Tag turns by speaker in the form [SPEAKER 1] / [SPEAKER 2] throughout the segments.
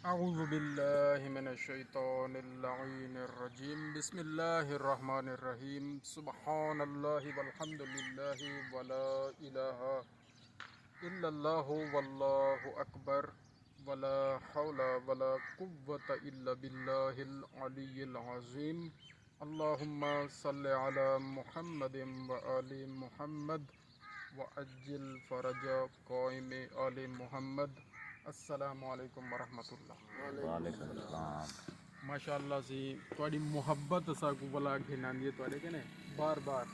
[SPEAKER 1] أعوذ بالله من الشيطان اللعين الرجيم بسم الله الرحمن الرحيم سبحان الله والحمد لله ولا إله إلا الله والله أكبر ولا حول ولا قوة إلا بالله العلي العظيم اللهم صل على محمد وآل محمد وأجل فرج قائم آل محمد अस्सलामु अलैकुम वरहमतुल्लाह।
[SPEAKER 2] वालेकुम सलाम।
[SPEAKER 1] माशाअल्लाह सी थोड़ी मुहब्बत साकू भला घिनांदी है थोड़े के ने बार बार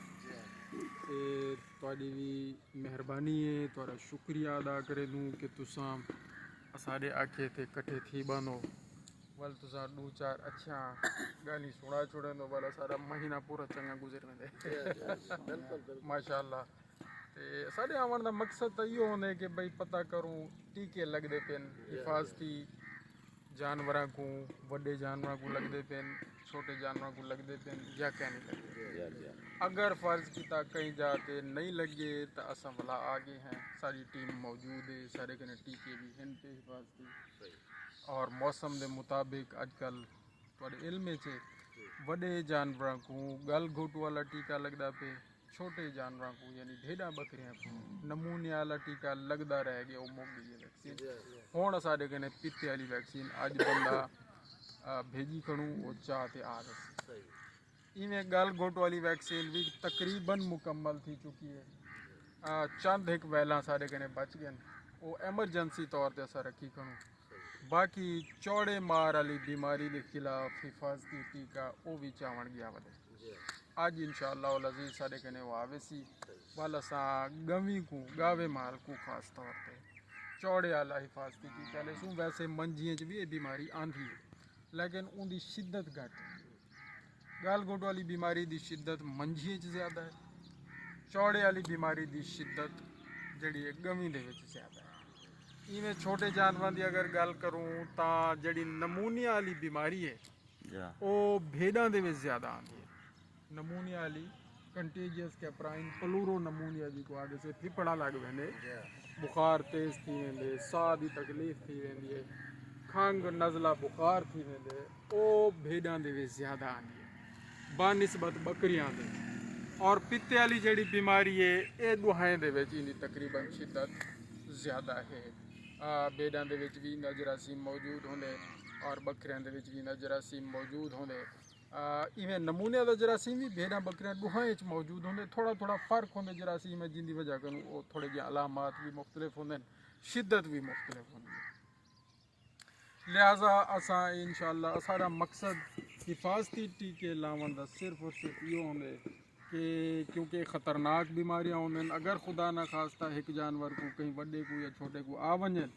[SPEAKER 1] ते थोड़ी भी मेहरबानी है थोड़ा शुक्रिया अदा करे दूँ कि तुसा असाडे आखे थे कट्ठे थी बनो वाल तुसा दो चार अच्छा गाली सुना छोड़े नो वाला सारा महीना पूरा चंगा गुजर में माशाअल्लाह। ते साढ़े आवन का मकसद तो यो होने कि भाई पता करूँ टीके लगते पेन हिफाजती जानवरों को बड़े जानवरों को लगते पेन छोटे जानवरों को लगते पेन या क्या नहीं लगते। अगर फ़र्ज़ किया कहीं जाके नहीं लगे तो असा भला आगे हैं सारी टीम मौजूद है सारे कने टीके भी हैं पे हिफाजती और मौसम के मुताबिक अजकल थोड़े इल्म से बड़े जानवरों को गल घुट वाला टीका लगता पे छोटे जानवरों को यानी भेड़ा बकरियां को नमूने वाला टीका लगता रह गया वो मुक गई है वैक्सीन हुण साढ़े कने पित्ते वाली वैक्सीन अज बंदा भेजी खड़ू वो चाहते आ गए इवें गल घुट वाली वैक्सीन भी तकरीबन मुकम्मल थी चुकी है। चंद एक वैला साढ़े कने बच गए वो एमरजेंसी तौर पर असा रखी खड़ू बाकी चौड़े मार वाली बीमारी के खिलाफ हिफाजती टीका वो भी चावण गया वाले आज इंशाअल्लाह अज़ीज़ साढ़े कने वो आवे सी वाल असा गवी को गावे माल को खास तौर पे चौड़े वाला हिफाजती टीका ले सूँ वैसे मंजियां च भी ये बीमारी आंधी है लेकिन उनकी शिद्दत घट है। गाल घोट वाली बीमारी की शिद्दत मंजियां च ज़्यादा है चौड़े वाली बीमारी की शिद्दत जड़ी है गवी दे विच ज़्यादा है। इवें छोटे जानवरों की अगर गल करूँ तो जड़ी नमूनिया वाली बीमारी है वो भेड़ां दे विच ज़्यादा आंदी है। नमूनिया वाली कंटीजियस कैप्राइन प्लूरो नमूनिया जी को आगे से फिपड़ा लग वेंदे बुखार तेज़ थी वेंदे साह की तकलीफ़ थी वेंदी है खंघ नज़ला बुखार थी वेंदे वो भेड़ां दे विच ज़्यादा आंदी है बानिस्बत बकरियां दे। और पित्ते वाली जड़ी बीमारी है ये दुहाएं दे विच इहदी तकरीबन शिद्दत ज़्यादा है। भेड़ां दे विच भी नजरासीम मौजूद होंदे और बकरियां दे विच भी नजरासीम मौजूद होंदे। इवें नमूने का जरासीम भी भेड़ा बकरियां दुहाएं च मौजूद होंगे थोड़ा थोड़ा फ़र्क होंगे जरासीम में जिंदी वजह करूँ वो थोड़े जे अलामात भी मुख्तलिफ होंगे शिद्दत भी मुख्तलिफ होंगी। लिहाजा असा इंशाअल्लाह सारा मकसद हिफाजती टीके लावन का सिर्फ और सिर्फ ये होंगे कि क्योंकि ख़तरनाक बीमारियां होंगे अगर खुदा न खास्ता एक जानवर को कहीं बड़े को या छोटे को आ वजन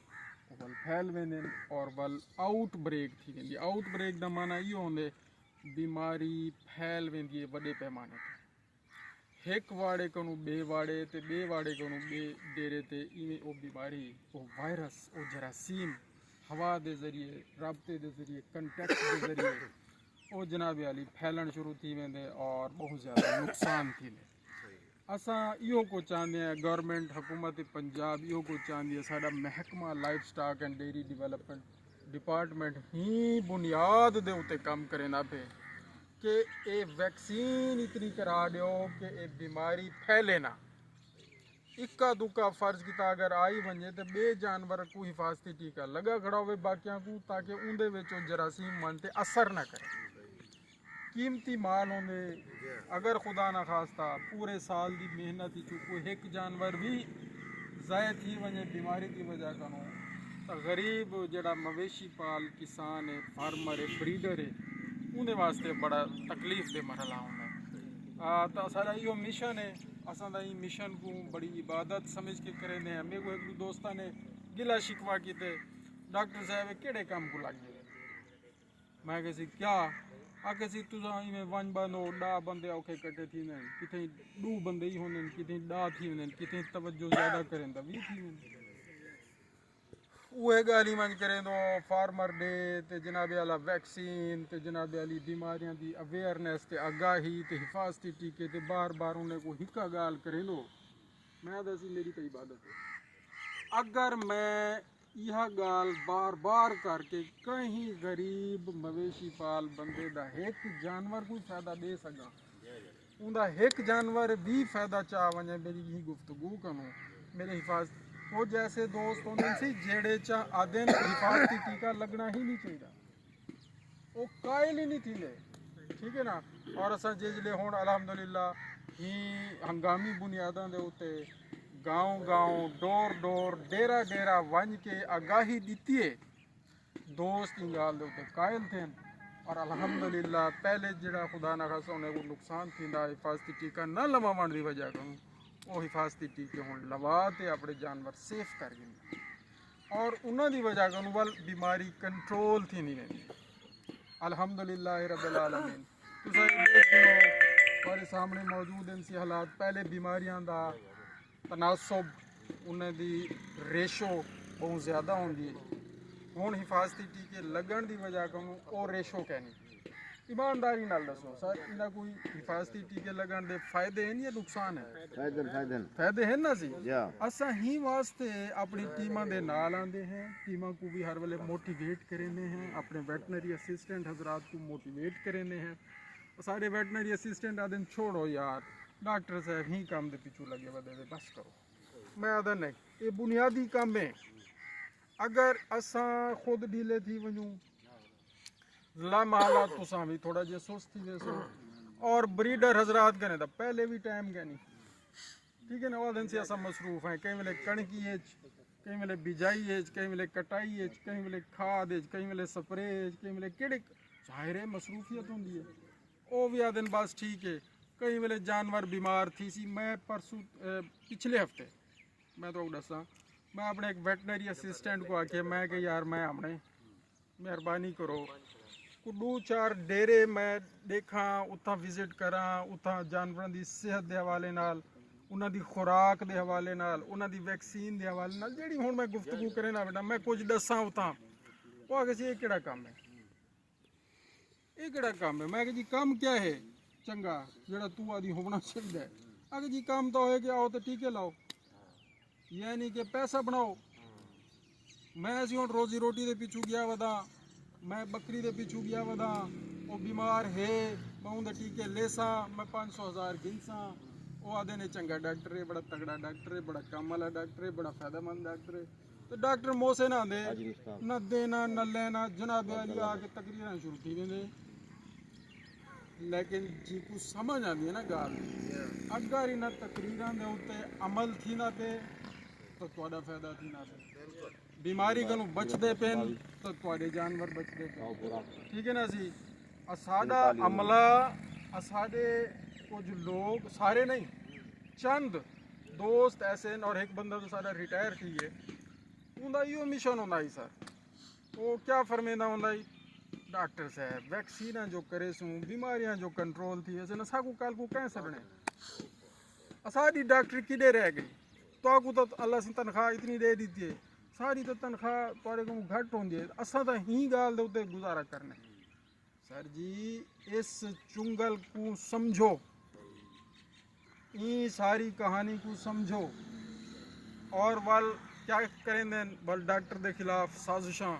[SPEAKER 1] वल फैल वेंदे और वल आउट ब्रेक थी वेंदी। आउट ब्रेक का माना ये होंगे बीमारी फैल वेंदी है वॾे पैमाने ते एक वाड़े कनू बे वाड़े ते बे वाड़े कनू बे डेरे ते इवें वो बीमारी वो वायरस वो जरासीम हवा के जरिए रबते के जरिए कंटैक्ट के जरिए वो जनाब वाली फैलन शुरू थी वेंदे और बहुत ज़्यादा नुकसान थी असा इहो को चाहते हैं गवर्नमेंट हुकूमत पंजाब इहो को चाहती है साडा महकमा life stock and dairy development department ही बुनियाद दे उत्ते काम करे ना पे कि ये वैक्सीन इतनी करा दो कि ये बीमारी फैले ना इक्का दुक्का फ़र्ज किया अगर आई वजे तो बे जानवर को हिफाजती टीका लगा खड़ा हो बाकियां को ताकि उनके विच जरासीम मन ते असर ना करे। कीमती माल होंगे अगर खुदा ना खास्ता पूरे साल की मेहनत चुको एक जानवर भी ज़ाय थी वजे बीमारी की वजह कनो तो गरीब जड़ा मवेशी पाल किसान है फार्मर है ब्रीडर है उन्हें वास्ते बड़ा तकलीफ दे मरला होंगे। तो सारा यो मिशन है असा मिशन को बड़ी इबादत समझ के करें मेरे को एक दोस्ता ने गिला शिकवा किते डॉक्टर साहब केड़े काम को लग गए मैं कैसी क्या आके सी तुझा इवें वन बनो डा बंदे औखे कटे थी ने किथे दू बंदे ही होने किथे डा थी ने किथे तवज्जो ज़्यादा करें तो भी थी वह गाली मन करें तो फार्मर डे ते जनाब वाला वैक्सीन ते जनाब वाली बीमारियां की अवेयरनेस ते आगाही ते हिफाजती टीके ते बार बार उन्हें को हिक्का गाल करें लो मैं दसी मेरी तो इबादत है। अगर मैं यह गाल बार बार करके कहीं गरीब मवेशी पाल बंदे दा एक जानवर कोई फायदा दे सका उनका एक जानवर भी फायदा चाह वने मेरी यही गुफ्तगू करूँ मेरे हिफाजत वो जैसे दोस्त होने से जेड़े चाह आदन हिफाजती टीका लगना ही नहीं चाहिए वो कायल ही नहीं थी ले ठीक है ना और असा जिसले हुण अलहमदुलिल्लाह ही हंगामी बुनियादां दे उत्ते गाँव गाँव डोर डोर डेरा डेरा वन के आगाही दी है दोस्त की गाल दे उत्ते कायल थे और अल्हम्दुलिल्लाह पहले जड़ा खुदा ना खासा उन्हें को नुकसान थींदा हिफाजती टीका न लवावण की वजह करूँ वो हिफाजती टीके हुण लवा ते अपने जानवर सेफ कर गए और उन्हों की वजह करूँ वल बीमारी कंट्रोल थी नहीं रही अल्हम्दुलिल्लाह रब्बिल आलमीन तुसां देखो हमारे सामने मौजूद इन सी हालात पहले बीमारियां दा तनासब उन्हें दी रेशो बहुत ज़्यादा होंगी हुण हिफाजती टीके लगन की वजह करूँ वो रेशो कहनी ईमानदारी नाल दसो सर इन्हें कोई हिफाजती टीके लगन दे फायदे हैं या नुकसान है फायदे हैं ना सी असा ही वास्ते अपनी टीमां दे नाल आंदे हैं टीमां को भी हर वेले मोटिवेट करेंदे हैं अपने वेटनरी असिस्टेंट हजरात को मोटिवेट करेंदे हैं सारे वेटनरी असिस्टेंट आदन छोड़ो यार डॉक्टर साहब ही काम दे पिछू लगे वधे बस करो मैं आदन नहीं ये बुनियादी काम है अगर असा खुद ढीले थी वजूं लामहला तुसा भी थोड़ा जे सुस्त थी वैसो और ब्रीडर हजरात कने तो पहले भी टाइम कहनी ठीक है ना वो दिन से असा मसरूफ है कहीं वेले कणकी है कहीं वेले बिजाई है कहीं वेले कटाई है कहीं वेले खाद है कहीं वेले स्प्रे है कहीं वेले केड़े जाहिर है मसरूफियत होंदी है वो भी आदन बस ठीक है कई वेले जानवर बीमार थी सी मैं परसों पिछले हफ्ते मैं तो दसा मैं अपने एक वेटनरी असिस्टेंट को आके मैं कि यार मैं अपने मेहरबानी करो को दो चार डेरे मैं देखा उत्थां विजिट करा उत्थां जानवरों की सेहत के हवाले नाल उन्हां दी खुराक के हवाले नाल उन्हां दी वैक्सीन के हवाले नाल जिहड़ी हुण मैं गुफ्तगू करे ना बेटा मैं कुछ दसा उत्थां वो आगे जी ये केड़ा काम है ये केड़ा काम है मैं कि जी काम क्या है चंगा जेड़ा तू आदि होना चाहिए आगे जी काम तो है कि आओ तो टीके लाओ यानी कि पैसा बनाओ मैं असी हुण रोजी रोटी के पिछू गया वदा मैं बकरी के पिछू गया वदा वो बीमार है मैं उनके टीके लेसा मैं 500,000 गिनसा वो आदे ने चंगा डॉक्टर है बड़ा तगड़ा डॉक्टर है बड़ा काम वाला डॉक्टर है बड़ा फायदेमंद डॉक्टर है तो डॉक्टर मोसे ना दे न देना न लेना जनाब वाली आके तकरीर शुरू की देंगे लेकिन जी को समझ आती है ना गाल अगर इन तकरीर के उत्ते अमल थी ना ते तो थोड़ा फायदा थी ना ते बीमारी को बचते पेन तो थोड़े जानवर बचते पे ठीक है ना जी साडा अमला साडे कुछ लोग सारे नहीं चंद दोस्त ऐसे और एक बंदा तो सारा रिटायर थी है उनका यो मिशन होंदा ही सर वो क्या फरमेंदा होंदा ही डॉक्टर साहब वैक्सीन जो करे सूँ बीमारियां जो कंट्रोल थी वैसे नशा को कल को कैंसर बने असादी डॉक्टरी किधे रह गई तो अल्लाह से तनख्वाह इतनी दे दी है सारी तो तनख्वाह थोड़े को घट होंगी है असा तो ही गाल दे गुजारा करने सर जी इस चुंगल को समझो ये सारी कहानी को समझो और वल क्या करें वल डॉक्टर के खिलाफ साजिशां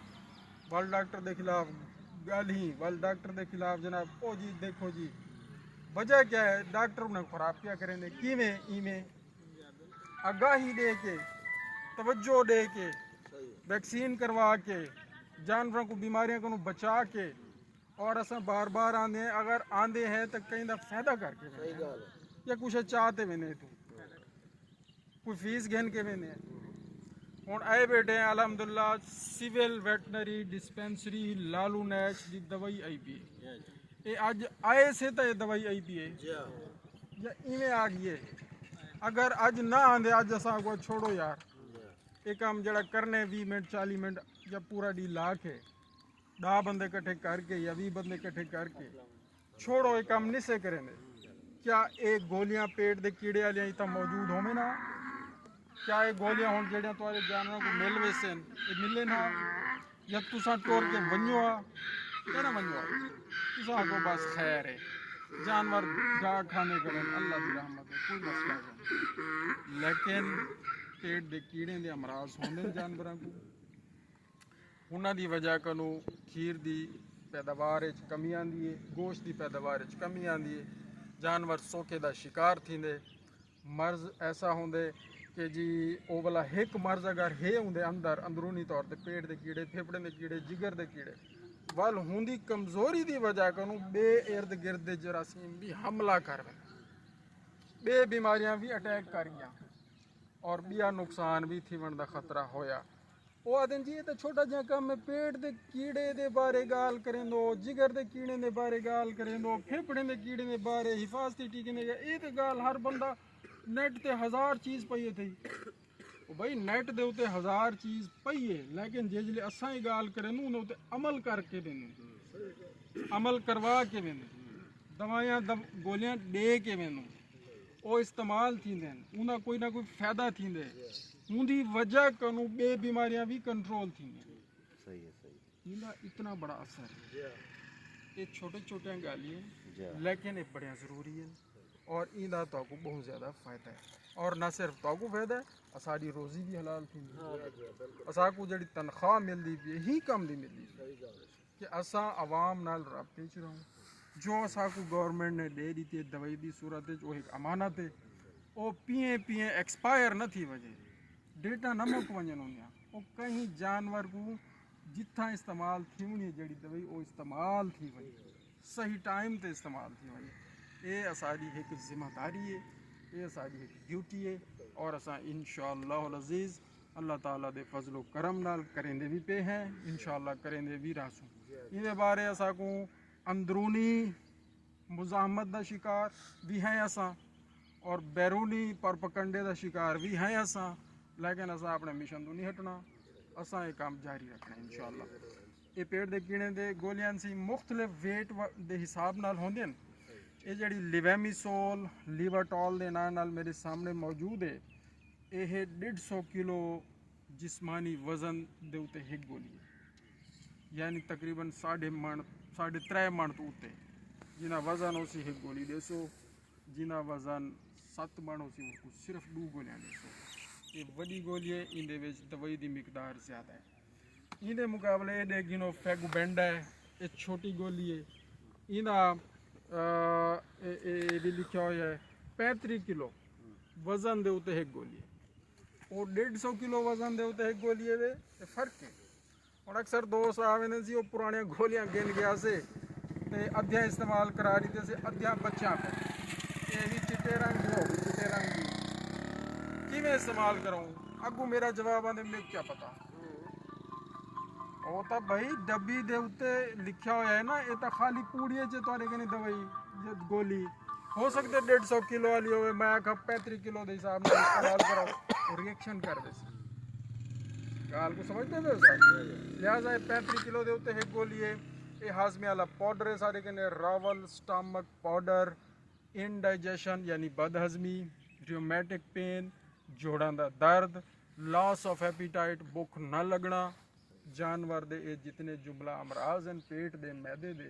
[SPEAKER 1] वल डॉक्टर के खिलाफ गाली वल डॉक्टर के खिलाफ जनाब ओ जी देखो जी वजह क्या है डॉक्टर उन्हें खराब क्या करेंगे किमें इमें आगाही दे के तवज्जो दे के वैक्सीन करवा के जानवरों को बीमारियों को बचा के और असा बार बार आंदे हैं अगर आंदे हैं तो कहीं का फायदा करके या कुछ चाहते भी नहीं तू कोई फीस घेन के भी नहीं हुण आए बैठे हैं अलहमदुल्ला सिविल वेटनरी डिस्पेंसरी लालू नैच की दवाई आई पी है ये अज आए से तो ये दवाई आई पी है या इवें आ गई है अगर अज ना आंदे अज असा को छोड़ो यार ये काम जरा करने 20 मिनट 40 मिनट या पूरा डी ला के 10 बंदे इकट्ठे करके या 20 बंदे इकट्ठे करके छोड़ो ये काम नहीं से करेंगे क्या ये गोलियां पेट के कीड़े वाली इतना मौजूद होवे ना क्या ये गोलियां हुण जेड़ियां तुहाडे जानवरां को मिल वैसन ये मिले ना या तुसा टोर के वञो आ क्या ना वञो तुसा को बस खैर है जानवर गा खाने करें अल्लाह की रहमत है कोई मसला नहीं लेकिन पेट के कीड़े के अमराज होंगे जानवरों को ਉਹਨਾਂ ਦੀ ਵਜ੍ਹਾ ਕਨੂੰ ਖੀਰ ਦੀ ਪੈਦਾਵਾਰ ਵਿੱਚ ਕਮੀ ਆਂਦੀ ਹੈ, ਗੋਸ਼ਤ ਦੀ ਪੈਦਾਵਾਰ ਵਿੱਚ ਕਮੀ ਆਂਦੀ ਹੈ, ਜਾਨਵਰ ਸੋਕੇ ਦਾ शिकार थींदे, मर्ज़ ऐसा होंदे कि जी वो वाला एक मर्ज़ अगर है होंदे अंदर अंदरूनी तौर ते पेट दे कीड़े, फेफड़े दे कीड़े, जिगर दे कीड़े वल होंदी कमज़ोरी दी वजह कनु बे इर्द गिर्द दे जरासीम भी हमला कर वे, बे बीमारियां भी अटैक कर गया और बिया नुकसान भी थीवन दा खतरा होया। ਉਹ ਆਦਨ ਜੀ ਇਹ ਤਾਂ ਛੋਟਾ ਜਿਹਾ ਕੰਮ ਹੈ, ਪੇਟ ਦੇ ਕੀੜੇ ਦੇ ਬਾਰੇ ਗੱਲ ਕरें दो, जिगर ਦੇ ਕੀੜੇ ਦੇ ਬਾਰੇ ਗੱਲ ਕरें दो, ਫੇਫੜੇ ਦੇ ਕੀੜੇ ਦੇ ਬਾਰੇ ਹਿਫਾਜ਼ਤੀ ਟੀਕੇ ਨੇ, ਇਹ ਤੇ ਗੱਲ ਹਰ ਬੰਦਾ ਨੈਟ ਤੇ 1000 ਚੀਜ਼ ਪਈ ਹੈ ਉਹ ਭਾਈ ਨੈਟ ਦੇ ਉੱਤੇ 1000 ਚੀਜ਼ ਪਈ ਹੈ, ਲੇਕਿਨ ਜਿਹੜੇ ਅਸਾਂ ਹੀ ਗੱਲ ਕरें ਨੂੰ ਉਹਨਾਂ ਉੱਤੇ ਅਮਲ ਕਰਕੇ ਦੇਣੇ, ਅਮਲ ਕਰਵਾ ਕੇ ਦੇਣੇ, ਦਵਾਈਆਂ ਗੋਲੀਆਂ ਦੇ ਕੇ ਦੇਣੇ, ਉਹ ਇਸਤੇਮਾਲ ਥੀਂਦੇ ਹਨ, ਉਹਨਾਂ ਕੋਈ ਨਾ ਕੋਈ ਫਾਇਦਾ ਥੀਂਦੇ, उनकी वजह कनु बे बीमारियां भी कंट्रोल थी।
[SPEAKER 2] सही है, सही
[SPEAKER 1] इनका इतना बड़ा असर है, ये छोटे छोटे गाली
[SPEAKER 2] है।
[SPEAKER 1] लेकिन ये बड़े ज़रूरी है और इनका तो बहुत ज़्यादा फ़ायदा है, और ना सिर्फ तो फ़ायदा है साड़ी रोज़ी भी हलाल थी, असा को जड़ी तनख्वाह मिलती भी यही कम दी मिलती कि असा आवाम नाल राब्ते च रहूं, जो असा को गवर्नमेंट ने दे दी थी दवाई की सूरत वो एक अमानत है, वो पिए पिए एक्सपायर न थी वजह डेटा न मुक वजन होंगे, वो कहीं जानवर को जिथा इस्तेमाल थी होनी जड़ी दवाई वो इस्तेमाल थी वही सही टाइम ते इस्तेमाल थी वही, ये असारी एक जिम्मेदारी है, ये असारी एक ड्यूटी है, और असा इंशाअल्लाह अज़ीज़ अल्लाह ताला दे फजलो करम नाल करेंदे भी पे हैं, इंशाअल्लाह करेंदे भी रासूं। ये बारे असा को अंदरूनी मुजाहमत का शिकार भी हैं असा, और बैरूनी परपकंडे का शिकार भी हैं असा, लेकिन असा अपने मिशन तो नहीं हटना, असा ये काम जारी रखना इंशाअल्लाह। ये पेट के कीड़े के गोलियां सी मुख्तलिफ वेट के हिसाब नाल होंदे न, ये जड़ी लिवेमिसोल लिवाटॉल के नाम नाल मेरे सामने मौजूद है, यह 150 किलो जिस्मानी वजन दे उत्ते एक गोली है, यानी तकरीबन 3.5 मण तो उत्ते, जिन्ना वजन उसी एक गोली 150, जिन्ना वजन 7 मण उसी उसको सिर्फ 2 गोलियां 150। ये वड़ी गोली है, इनके विच दवाई की मिकदार ज़्यादा है, इहदे मुकाबले ये गिनो फैगोबेंडा है, ये छोटी गोली है, इहदा भी लिखा हुआ है 35 किलो वजन दे उत्ते एक गोली है, और 150 किलो वजन दे उत्ते एक गोली है, ते फर्क है। और अक्सर दोस्त आवे जी वो पुरानी गोलियां गिन गया से ते अद्धियां इस्तेमाल करा दी से अद्धियां बच्चा पे, ये भी चिट्टे रंग हो चिट्टे रंग की किमें इस्तेमाल करूँ, अगू मेरा जवाब आने में क्या पता, वो तो भाई डब्बी दे उत्ते लिखा हुआ है ना, ये तो खाली पूड़ी च तुहाडे कने दवाई ये गोली हो सकते 150 किलो वाली हो, मैं आखा 35 किलो के हिसाब से इस्तेमाल करो रिएक्शन कर दे गाल को समझते हो सर, लिहाजा 35 किलो के उत्ते एक गोली है, ये हाजमे वाला पाउडर है सारे कने, रावल स्टमक पाउडर, इनडाइजेशन यानी बदहजमी, रियोमैटिक पेन, जोड़ों का दर्द, लॉस ऑफ एपीटाइट भुख न लगना, जानवर दे ये जितने जुमला अमराज हैं पेट दे मैदे दे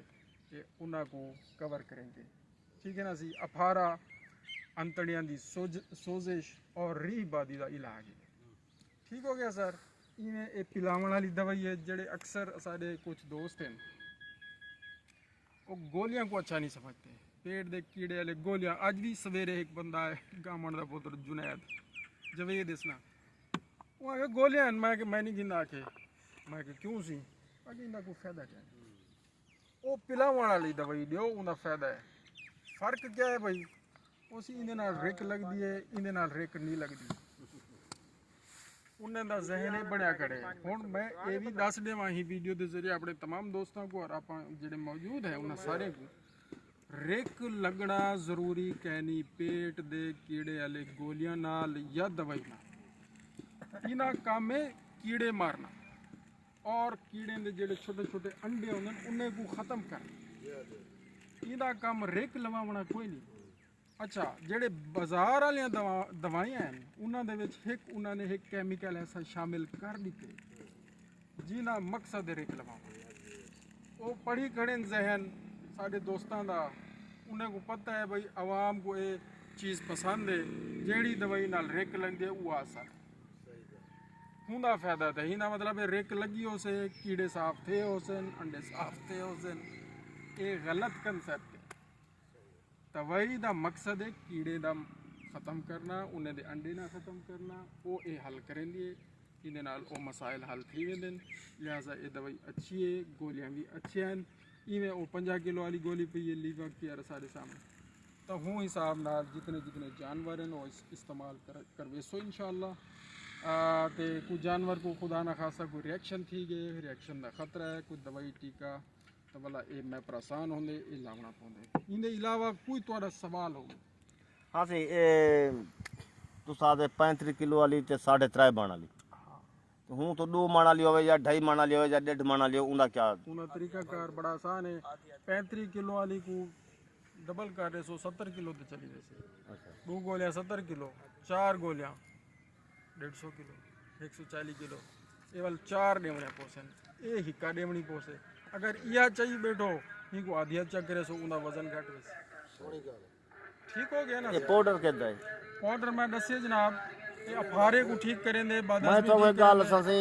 [SPEAKER 1] ये उन्हां को कवर करेंगे, ठीक है ना सी। अफारा अंतड़ियां की सोजिश और रीह बादी का इलाज है, ठीक हो गया सर। इवें ये पिलावन वाली दवाई है, जड़े अक्सर सारे कुछ दोस्त हैं वो गोलियां को अच्छा नहीं समझते, पेट दे कीड़े वाले गोलियां। अज भी सवेरे एक बंदा है गामन का पुत्र जुनैद जवेद इसना, वो आके गोलियां मैं नहीं गिना आके, मैं क्यों सी आगे इनका कोई फायदा क्या है, वो पिलावन वाली दवाई दो उनका फायदा है। फर्क क्या है भाई, उसी इन्हें नाल रिक लगती है, इन्हें नाल रिक नहीं लगती, उन्हें दा जहन बनया करे। हुण मैं ये भी दस देवां ही वीडियो के जरिए अपने तमाम दोस्तों को और आप जिहड़े मौजूद हैं उन्हें सारे को, रिक लगना जरूरी कहनी पेट दे कीड़े वाले गोलियां नाल या दवाई नाल, इन्हां काम है कीड़े मारना और कीड़े दे जिहड़े छोटे छोटे अंडे होंदे उन्हें को ख़त्म करना, इहदा काम रिक लवावना कोई नहीं। अच्छा जेडे बाजार वाली दवाइयां हैं उन्होंने एक उन्होंने एक कैमिकल ऐसा शामिल कर दिते जिन्हें मकसद रिक लवाना, वो पढ़ी खड़े जहन साढ़े दोस्तों का, उन्हें को पता है भाई आवाम को ये चीज़ पसंद है, जेड़ी दवाई नाल रिक लगती है वो असर ਹੁੰਦਾ ਫਾਇਦਾ ਤੇ ਇਹਦਾ ਮਤਲਬ ਹੈ ਰਿਕ ਲੱਗੀ ਹੋ ਸੇ ਕੀੜੇ ਸਾਫ थे ਹੋਸਨ ਅੰਡੇ ਸਾਫ थे ਹੋਸਨ ਇਹ ਗਲਤ ਕਨਸੈਪਟ ਹੈ ਤਵਈ ਦਾ ਮਕਸਦ ਹੈ ਕੀੜੇ ਦਾ ਖਤਮ ਕਰਨਾ ਉਹਨਾਂ ਦੇ ਅੰਡੇ ਨਾ ਖਤਮ ਕਰਨਾ ਉਹ ਇਹ ਹੱਲ ਕਰਨਦੀ ਹੈ ਇਹਦੇ ਨਾਲ ਉਹ ਮਸਾਇਲ ਹੱਲ ਥੀ वेंदे लिहाजा ਇਹ ਦਵਾਈ ਅੱਛੀ ਹੈ ਗੋਲੀਆਂ ਵੀ ਅੱਛੀਆਂ ਹਨ ਇਵੇਂ ਉਹ 50 ਕਿਲੋ ਵਾਲੀ ਗੋਲੀ ਪਈ ਹੈ ਲੀਵਰ ਕੀ ਸਾਡੇ ਸਾਹਮਣੇ ਤਾਂ ਹੂੰ ਹਿਸਾਬ ਨਾਲ ਜਿਤਨੇ ਜਿਤਨੇ ਜਾਨਵਰ ਹਨ ਉਹ ਇਸਤੇਮਾਲ ਕਰਵੇ ਸੋ इंशाअल्लाह ਤੇ ਕੋਈ ਜਾਨਵਰ को खुदा ना खासा कोई रिएक्शन थी गए रिएक्शन का खतरा है कोई दवाई टीका तो भला ये मैं परेशान होंगे ये लावना पौंदे इनके अलावा कोई थोड़ा सवाल हो
[SPEAKER 2] हाँ सी तू सादे 35 किलो वाली ते 3.5 बाण वाली तो हूँ तो 2 माण वाली होवे या 2.5 माण वाली होवे या 1.5 माण वाली उनका क्या
[SPEAKER 1] उनका तरीकाकार बड़ा आसान है 35 किलो वाली को डबल कर 170 किलो तो चली वैसे
[SPEAKER 2] अच्छा
[SPEAKER 1] 2 गोलियां 70 किलो 4 गोलियां 150 किलो 140 किलो ये वाल 4 डेवने पोसन ये हिक्का डेवनी पोसे अगर यह चाहिए बैठो इनको आधी चेक करे सो उनका वजन घट वैसे ठीक हो गया ना
[SPEAKER 2] ये पाउडर केदा है
[SPEAKER 1] पाउडर मैं दसे जनाब ये अफारे को ठीक करेंगे बाद
[SPEAKER 2] मैं तो वे गाल ससे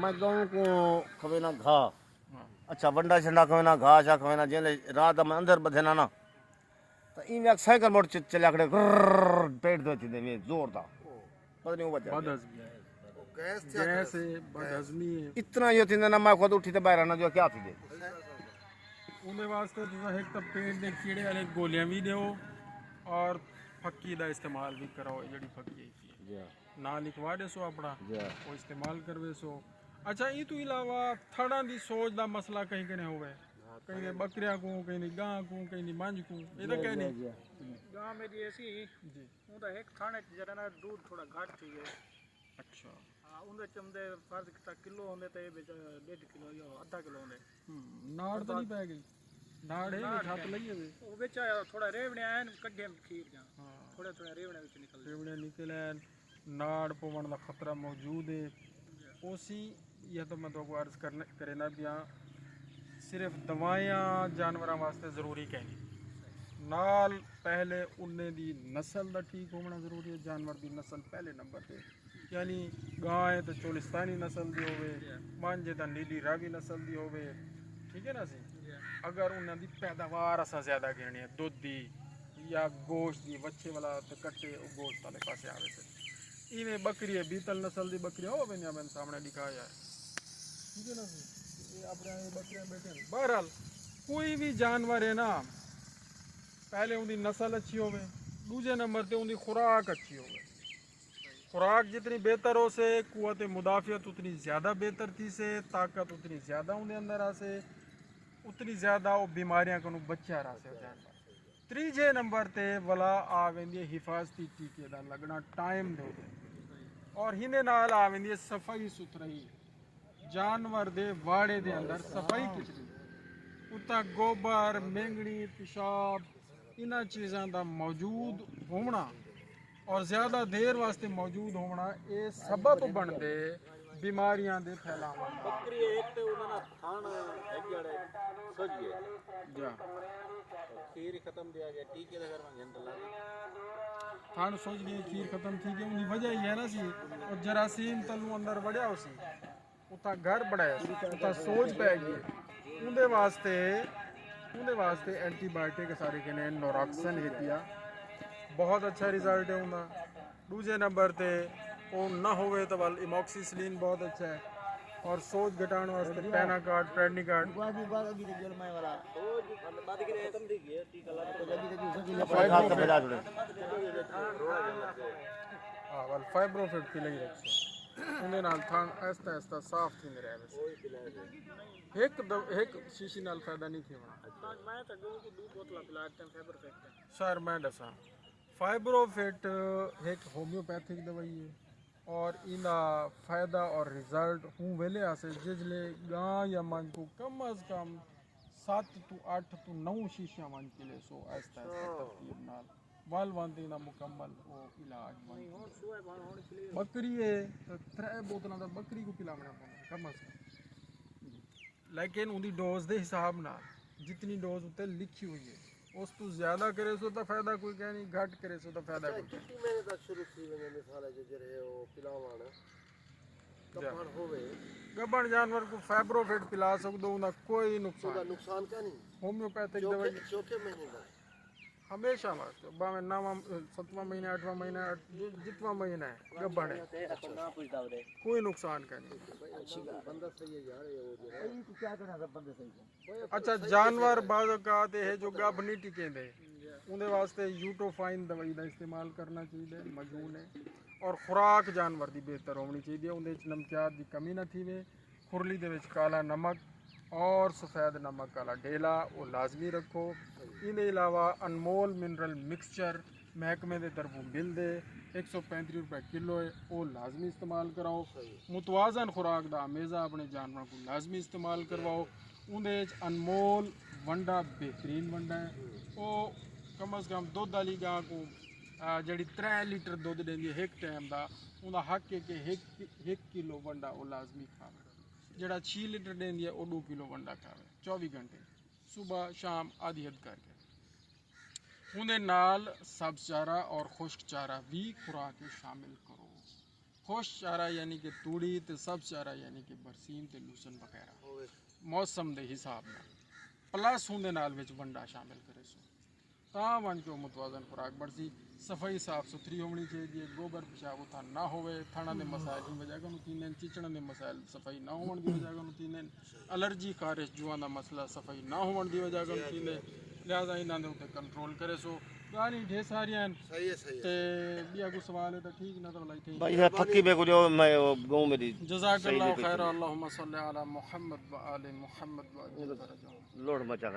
[SPEAKER 2] मैं कहूं को खवे ना घा अच्छा वंडा छंडा खवे ना घा छा खवे ना जेले रात में अंदर बधे ना तो इन एक साइकिल मोड़ चला खड़े पेट दे थी दे जोरदार पता नहीं वो बचा
[SPEAKER 1] बदहजमी गैस है बदहजमी है
[SPEAKER 2] इतना यो थी ना मैं खुद उठी ते बाहर ना जो क्या थी दे
[SPEAKER 1] उन्हें वास्ते तुसा एक तो पेट दे कीड़े वाले गोलियां भी दो और फक्की दा इस्तेमाल भी कराओ जड़ी फक्की है ना लिखवा दे सो अपना वो इस्तेमाल करवे सो अच्छा ये तो इलावा थड़ा दी सोच दा मसला कहीं कने होवे कहीं बकरियां को कहीं गां को कहीं मंझ को ये तो कहने
[SPEAKER 3] गांव मेरी ऐसी
[SPEAKER 1] जी
[SPEAKER 3] उनका एक थाने जरा ना दूध थोड़ा घट थी गए
[SPEAKER 1] अच्छा
[SPEAKER 3] हाँ उनके चमदे फर्ज किता किलो होंदे ते 1.5 किलो या आधा किलो होंदे
[SPEAKER 1] नाड़ तो नहीं पै गई नाड़ है छत लगी है
[SPEAKER 3] वो बेच आया थोड़ा रेवणे आए कड्डे खीर जा थोड़े थोड़े रेवणे विच निकल
[SPEAKER 1] रेवड़े निकले नाड़ पवन का खतरा मौजूद है उसी या तो मैं तो अर्ज करना करे ना भी सिर्फ दवाइयां जानवरों वास्ते ज़रूरी कहनी नाल पहले उन्ने दी नस्ल दा ठीक होना ज़रूरी है जानवर दी नस्ल पहले नंबर पे यानी गाय तो चोलिस्तानी नस्ल दी होवे मांझे तो नीली रावी नस्ल दी होवे ठीक है ना सी अगर उन्हां दी पैदावार असा ज़्यादा गिननी है दुध दी या गोश्त दी बच्चे वाला तो कट्टे गोश्त वाले पासे आवे से इवें बकरी है बीतल नस्ल दी बकरी हो मैंने मैंने सामने दिखाया है ठीक है ना सी ये अपने बकरियां बैठे बहरहाल कोई भी जानवर है ना पहले उनकी नस्ल अच्छी होवे दूजे नंबर पे उनकी खुराक अच्छी होवे खुराक जितनी बेहतर हो से कुव्वत मुदाफ़ियत उतनी ज़्यादा बेहतर थी से ताकत उतनी ज़्यादा उनके अंदर आ से उतनी ज़्यादा वो बीमारियां को बचा रहा से जानवर तीजे नंबर ते वला आ वेंदी हिफाजती टीके दा लगना टाइम दे और हिने नाल आ वेंदी सफाई सुथराई जानवर दे वाड़े दे अंदर सफाई कितनी उता गोबर मेंगनी पेशाब इन्हां चीज़ां दा मौजूद होना और ज़्यादा देर वास्ते मौजूद होना ये सबब बनते बीमारियां दे फैलावन दा।
[SPEAKER 2] बकरी एक ते उन्हां थान एक जड़े सज गए
[SPEAKER 1] जा
[SPEAKER 2] खीर खत्म दिया गया टीके लगा में घंटा लगा
[SPEAKER 1] थान सोच गए खीर खत्म थी गई उनकी वजह ये है ना सी और जरासीम तलू अंदर बढ़िया हो सी उता घर बढ़ाया उता सोच पै गई उनके वास्ते एंटीबायोटिक सारे कहने नोरॉक्सन हेतिया बहुत अच्छा रिजल्ट है उनका दूजे नंबर पे वो ना होवे तो वाल इमोक्सिसिलिन बहुत अच्छा है और सोच घटाने वास्ते पेनाकार्ड प्रेडनिकार्ड हाँ वाल फाइब्रोफिट की लगी रखी उन्हें नाल थान ऐसा ऐसा साफ थी मेरे वैसे एक शीशी नाल फायदा नहीं थी होना
[SPEAKER 3] मैं तो गऊ को 2 बोतल पिलाते हैं फाइबर फेंकते
[SPEAKER 1] सर मैं दसा फाइब्रोफिट एक होम्योपैथिक दवाई है और इना फ़ायदा और रिज़ल्ट हूँ वेले आसे जिजले गां या मंझ को कम अज़ कम 7 to 8 to 9 शीशियां मंझ के लिए सो ऐसा तरतीब नाल वाल वांदी ना मुकम्मल वो इलाज मंझ बकरी है तो 3 बोतलों का बकरी को पिलाना पड़ता कम अज़ कम लेकिन उनकी डोज के हिसाब ना जितनी डोज उत्ते लिखी हुई है उस तो ज़्यादा करे सो तो फायदा कोई कह नहीं घट करे सो तो फायदा कोई
[SPEAKER 2] कितनी महीने तक शुरू थी वने मिसाल जो जरे वो पिलावाना कपान होवे
[SPEAKER 1] गब्बन जानवर को फैब्रोफिट पिला सकदो उनका कोई नुकसान नहीं।
[SPEAKER 2] नुकसान का नहीं
[SPEAKER 1] होम्योपैथिक दवाई
[SPEAKER 2] चौथे महीने का
[SPEAKER 1] हमेशा वास्ते बावे 7वां महीना 8वां महीना जितवां महीना है गब्बन है
[SPEAKER 2] ना पूछता हो
[SPEAKER 1] कोई नुकसान का नहीं।
[SPEAKER 2] बंदा सही है यार ये इनको क्या करना सब बंदे सही है
[SPEAKER 1] अच्छा जानवर बाज़ औकात है जो गब नहीं टिकेंदे उनके वास्ते यूटोफाइन दवाई का इस्तेमाल करना चाहिए मजून है। और खुराक जानवर की बेहतर होनी चाहिए उनके नमकियात की कमी ना थी खुरली दे विच काला नमक और सफ़ेद नमक वाला डेला वो लाजमी रखो। इनके अलावा अनमोल मिनरल मिक्सचर महकमे के तरफों मिलते 135 रुपए किलो है वो लाजमी इस्तेमाल कराओ। मुतवाजन खुराक का हमेशा अपने जानवरों को लाजमी इस्तेमाल करवाओ। उन्हें अनमोल वंडा बेहतरीन वंडा है वो कम अज़ कम दुध वाली गां को जी 3 लीटर दुध देंदी है एक टाइम का उनका हक है कि 1 किलो वंडा वो लाजमी खावे। जड़ा 6 लीटर देंदी है वो 2 किलो वंडा खावे 24 घंटे सुबह शाम आधी हद करके। उन्हें नाल सब्ज चारा और खुश्क चारा भी खुराक में शामिल करो। खुश्क चारा यानी कि तूड़ी ते सब्ज चारा यानी कि बरसीम ते लूसन वगैरह मौसम के हिसाब में प्लस उन्हें नाल विच वंडा शामिल करे सो ਤਾਂ ਬਣ ਕੇ ਮੁਤਵਾਜ਼ਨ ਖੁਰਾਕ ਬਣਦੀ। सफाई साफ सुथरी होनी चाहिए गोबर पेशाब उथा ना होवे थाना के मसाइल की वजह को तीन चिचड़न के मसाइल सफाई ना होने की वजह को तीन अलर्जी खारिश जुआं का मसला सफाई ना होने की वजह को तीन लिहाजा इन्हों के उत्ते कंट्रोल करे सो गाली ढेर सारियां
[SPEAKER 2] सही है
[SPEAKER 1] ते बिया को सवाल है तो ठीक ना तो भलाई ठीक
[SPEAKER 2] भाई मैं फक्की बे को जो मैं गऊ मेरी
[SPEAKER 1] जज़ाकल्लाहु खैर अल्लाहुम्मा सल्ली अला मुहम्मद व आले मुहम्मद व अजल फरजहु
[SPEAKER 2] लोड मचा